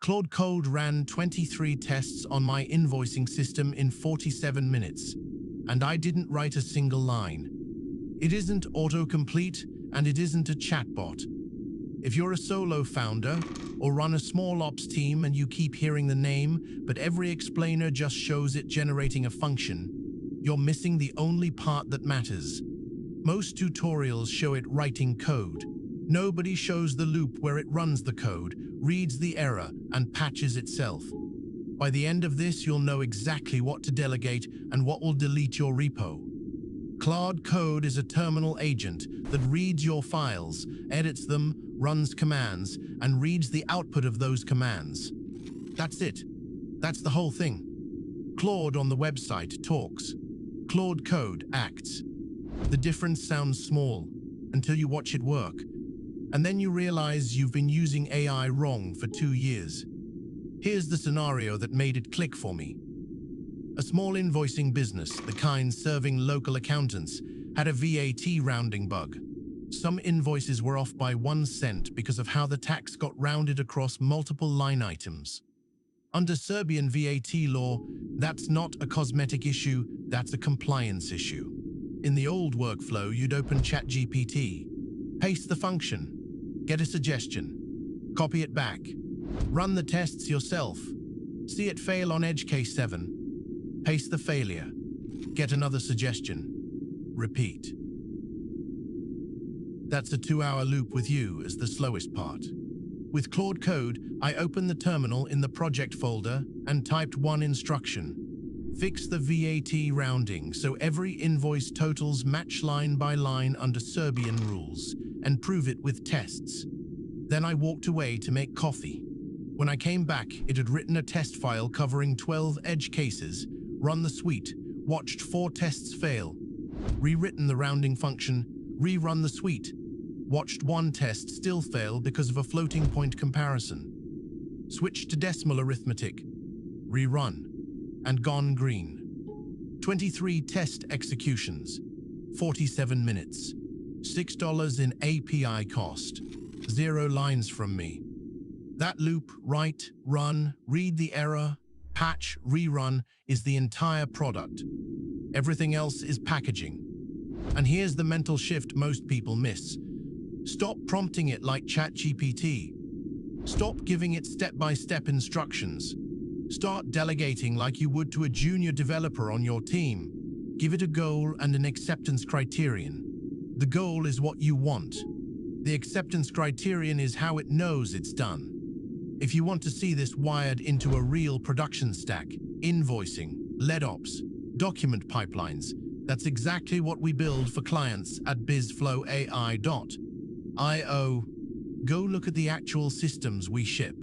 Claude Code ran 23 tests on my invoicing system in 47 minutes, and I didn't write a single line. It isn't autocomplete, and it isn't a chatbot. If you're a solo founder or run a small ops team and you keep hearing the name, but every explainer just shows it generating a function, you're missing the only part that matters. Most tutorials show it writing code. Nobody shows the loop where it runs the code, reads the error, and patches itself. By the end of this, you'll know exactly what to delegate and what will delete your repo. Claude Code is a terminal agent that reads your files, edits them, runs commands, and reads the output of those commands. That's it. That's the whole thing. Claude on the website talks. Claude Code acts. The difference sounds small until you watch it work. And then you realize you've been using AI wrong for 2 years. Here's the scenario that made it click for me. A small invoicing business, the kind serving local accountants, had a VAT rounding bug. Some invoices were off by 1 cent because of how the tax got rounded across multiple line items. Under Serbian VAT law, that's not a cosmetic issue, that's a compliance issue. In the old workflow, you'd open ChatGPT, paste the function, get a suggestion, copy it back, run the tests yourself, see it fail on edge case 7, paste the failure, get another suggestion, repeat. That's a 2-hour loop with you as the slowest part. With Claude Code, I opened the terminal in the project folder and typed one instruction. Fix the VAT rounding so every invoice totals match line by line under Serbian rules, and prove it with tests. Then I walked away to make coffee. When I came back, it had written a test file covering 12 edge cases, run the suite, watched 4 tests fail, rewritten the rounding function, rerun the suite, watched 1 test still fail because of a floating point comparison, switched to decimal arithmetic, rerun, and gone green. 23 test executions, 47 minutes, $6 in API cost, 0 lines from me. That loop, write, run, read the error, patch, rerun, is the entire product. Everything else is packaging. And here's the mental shift most people miss. Stop prompting it like ChatGPT. Stop giving it step-by-step instructions. Start delegating like you would to a junior developer on your team. Give it a goal and an acceptance criterion. The goal is what you want. The acceptance criterion is how it knows it's done. If you want to see this wired into a real production stack, invoicing, lead ops, document pipelines, that's exactly what we build for clients at BizflowAI.io. Go look at the actual systems we ship.